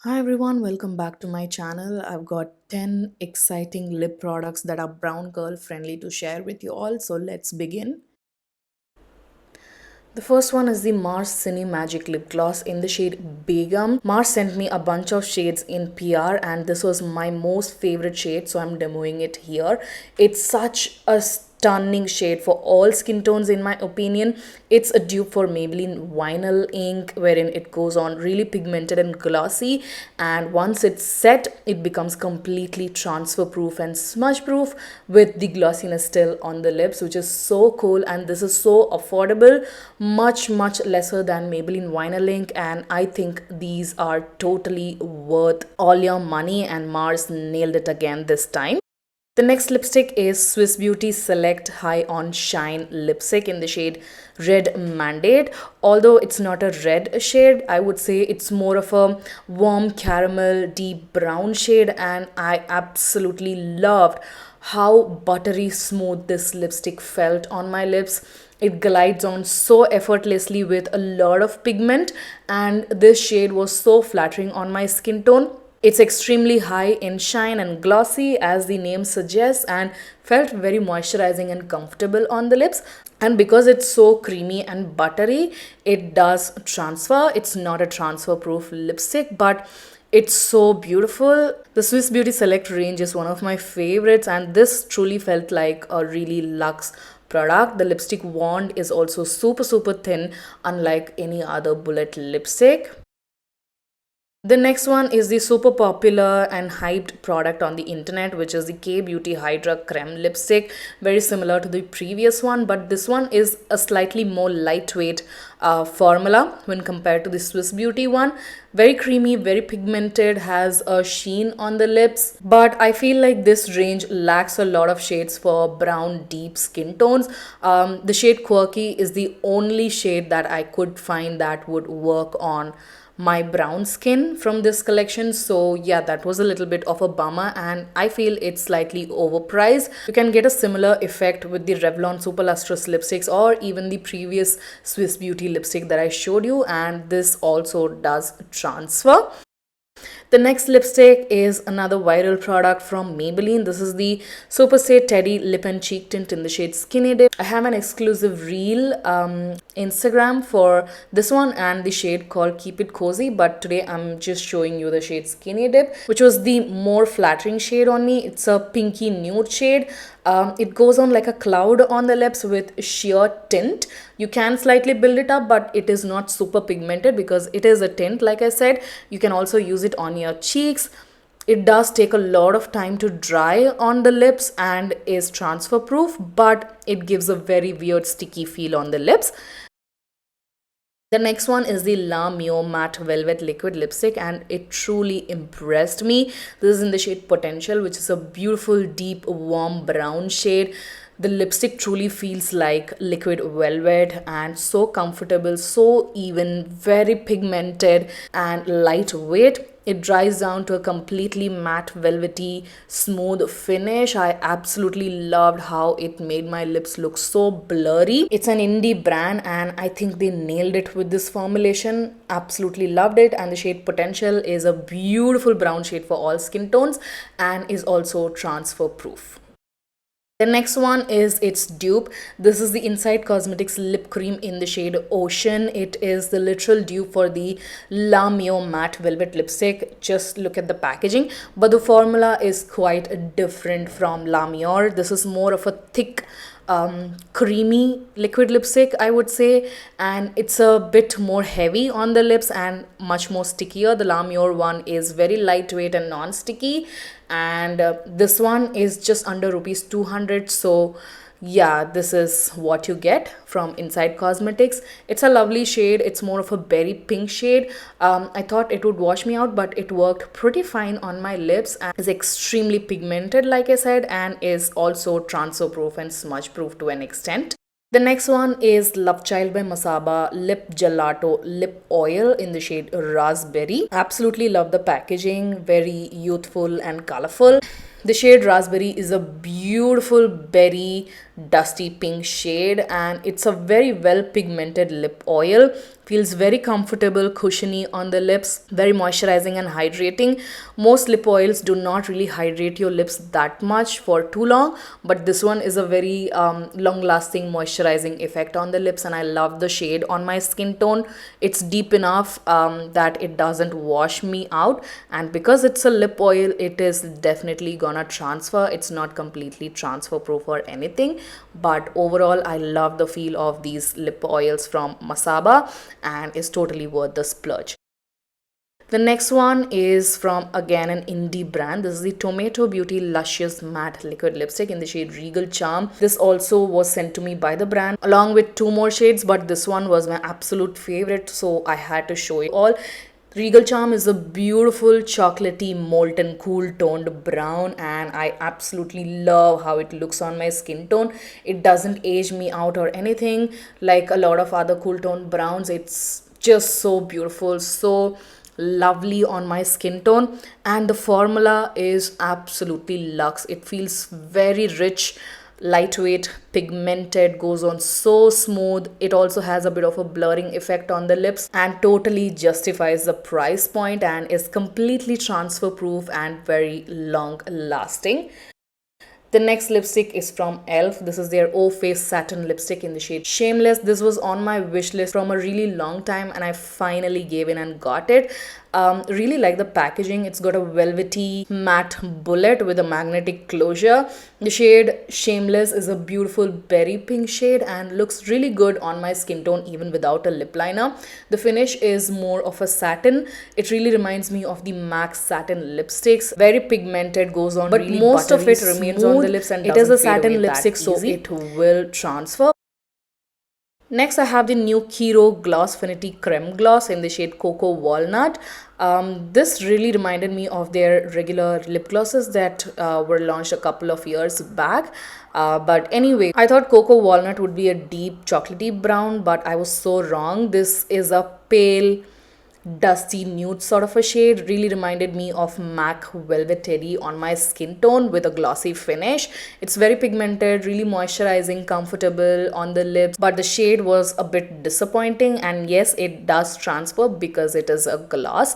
Hi everyone, welcome back to my channel. I've got 10 exciting lip products that are brown girl friendly to share with you all. So let's begin. The first one is the Mars CineMagic lip gloss in the shade BEGUM. Mars sent me a bunch of shades in PR and this was my most favorite shade, so I'm demoing it here. It's such a stunning shade for all skin tones in my opinion. It's a dupe for Maybelline vinyl ink, wherein it goes on really pigmented and glossy, and once it's set it becomes completely transfer proof and smudge proof with the glossiness still on the lips, which is so cool. And this is so affordable, much lesser than Maybelline vinyl ink, and I think these are totally worth all your money, and Mars nailed it again this time. The next lipstick is Swiss Beauty Select High on Shine lipstick in the shade Red Mandate. Although it's not a red shade, I would say it's more of a warm caramel deep brown shade, and I absolutely loved how buttery smooth this lipstick felt on my lips. It glides on so effortlessly with a lot of pigment, and this shade was so flattering on my skin tone. It's extremely high in shine and glossy, as the name suggests, and felt very moisturizing and comfortable on the lips. And because it's so creamy and buttery, it does transfer. It's not a transfer proof lipstick, but it's so beautiful. The Swiss Beauty Select range is one of my favorites, and this truly felt like a really luxe product. The lipstick wand is also super thin, unlike any other bullet lipstick. The next one is the super popular and hyped product on the internet, which is the K Beauty Hydra Creme lipstick. Very similar to the previous one, but this one is a slightly more lightweight formula when compared to the Swiss Beauty one. Very creamy, very pigmented, has a sheen on the lips, but I feel like this range lacks a lot of shades for brown deep skin tones. The shade Quirky is the only shade that I could find that would work on my brown skin from this collection. So yeah, that was a little bit of a bummer, and I feel it's slightly overpriced. You can get a similar effect with the Revlon Super Lustrous lipsticks or even the previous Swiss Beauty lipstick that I showed you, and this also does transfer. The next lipstick is another viral product from Maybelline. This is the Super Stay Teddy Lip and Cheek Tint in the shade Skinny Dip. I have an exclusive reel Instagram for this one and the shade called Keep It Cozy, but today I'm just showing you the shade Skinny Dip, which was the more flattering shade on me. It's a pinky nude shade. It goes on like a cloud on the lips with sheer tint. You can slightly build it up, but it is not super pigmented because it is a tint, like I said. You can also use it on your cheeks. It does take a lot of time to dry on the lips and is transfer proof, but it gives a very weird sticky feel on the lips. The next one is the La Mio Matte Velvet Liquid Lipstick, and it truly impressed me. This is in the shade Potential, which is a beautiful, deep, warm brown shade. The lipstick truly feels like liquid velvet and so comfortable, so even, very pigmented and lightweight. It dries down to a completely matte, velvety, smooth finish. I absolutely loved how it made my lips look so blurry. It's an indie brand and I think they nailed it with this formulation. Absolutely loved it. And the shade Potential is a beautiful brown shade for all skin tones and is also transfer proof. The next one is its dupe. This is the Inside Cosmetics lip cream in the shade Ocean. It is the literal dupe for the La Mio Matte Velvet lipstick. Just look at the packaging. But the formula is quite different from La Mio. This is more of a thick, creamy liquid lipstick, I would say, and it's a bit more heavy on the lips and much more stickier. The La Mure one is very lightweight and non-sticky, and this one is just under rupees 200. So yeah, this is what you get from Inside Cosmetics. It's a lovely shade. It's more of a berry pink shade. I thought it would wash me out, but it worked pretty fine on my lips and is extremely pigmented, like I said, and is also transfer proof and smudge proof to an extent. The next one is Love Child by Masaba Lip Gelato Lip Oil in the shade Raspberry. Absolutely love the packaging, very youthful and colorful. The shade Raspberry is a beautiful berry dusty pink shade and it's a very well pigmented lip oil. Feels very comfortable, cushiony on the lips, very moisturizing and hydrating. Most lip oils do not really hydrate your lips that much for too long, but this one is a very long lasting moisturizing effect on the lips, and I love the shade on my skin tone. It's deep enough that it doesn't wash me out, and because it's a lip oil, it is definitely gonna transfer. It's not completely transfer proof or anything, but overall I love the feel of these lip oils from Masaba, and is totally worth the splurge. The next one is from again an indie brand. This is the Tomato Beauty Luscious Matte Liquid Lipstick in the shade Regal Charm. This also was sent to me by the brand along with two more shades, but this one was my absolute favorite, so I had to show you all. Regal Charm is a beautiful chocolatey molten cool toned brown, and I absolutely love how it looks on my skin tone. It doesn't age me out or anything like a lot of other cool toned browns. It's just so beautiful, so lovely on my skin tone, and the formula is absolutely luxe. It feels very rich, lightweight, pigmented, goes on so smooth. It also has a bit of a blurring effect on the lips and totally justifies the price point, and is completely transfer proof and very long lasting. The next lipstick is from E.l.f. This is their O Face Satin Lipstick in the shade Shameless. This was on my wish list from a really long time, and I finally gave in and got it. Really like the packaging. It's got a velvety matte bullet with a magnetic closure. The shade Shameless is a beautiful berry pink shade and looks really good on my skin tone even without a lip liner. The finish is more of a satin. It really reminds me of the MAC satin lipsticks. Very pigmented, goes on, but really most of it remains on the lips and it is a satin lipstick, so it will transfer. Next, I have the new Kiro Glossfinity Creme Gloss in the shade Cocoa Walnut. This really reminded me of their regular lip glosses that were launched a couple of years back. But anyway, I thought Cocoa Walnut would be a deep chocolatey brown, but I was so wrong. This is a pale dusty nude sort of a shade. Really reminded me of MAC Velvet Teddy on my skin tone with a glossy finish. It's very pigmented, really moisturizing, comfortable on the lips, but the shade was a bit disappointing, and yes, it does transfer because it is a gloss.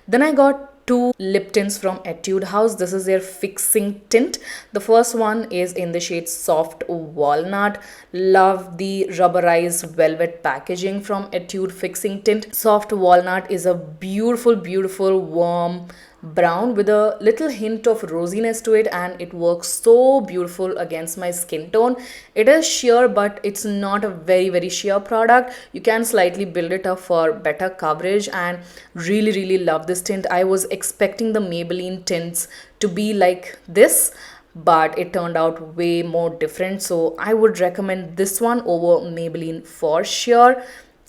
Then I got two lip tints from Etude House. This is their fixing tint. The first one is in the shade Soft Walnut. Love the rubberized velvet packaging from Etude fixing tint. Soft Walnut is a beautiful, beautiful warm brown with a little hint of rosiness to it, and it works so beautiful against my skin tone. It is sheer, but it's not a very sheer product. You can slightly build it up for better coverage, and really love this tint. I was expecting the Maybelline tints to be like this, but it turned out way more different, so I would recommend this one over Maybelline for sure.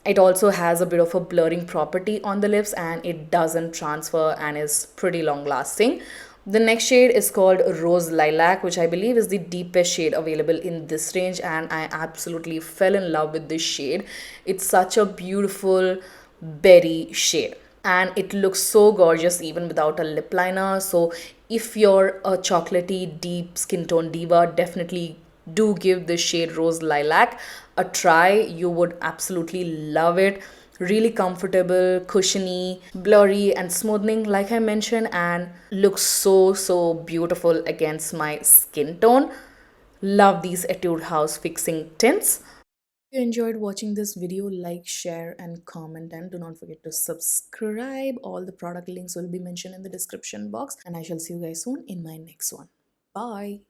It also has a bit of a blurring property on the lips, and it doesn't transfer and is pretty long lasting. The next shade is called Rose Lilac, which I believe is the deepest shade available in this range, and I absolutely fell in love with this shade. It's such a beautiful berry shade, and it looks so gorgeous even without a lip liner. So if you're a chocolatey deep skin tone diva, definitely do give this shade Rose Lilac a try. You would absolutely love it. Really comfortable, cushiony, blurry and smoothing like I mentioned, and looks so beautiful against my skin tone. Love these Etude House fixing tints. If you enjoyed watching this video, like, share and comment, and do not forget to subscribe. All the product links will be mentioned in the description box, and I shall see you guys soon in my next one. Bye.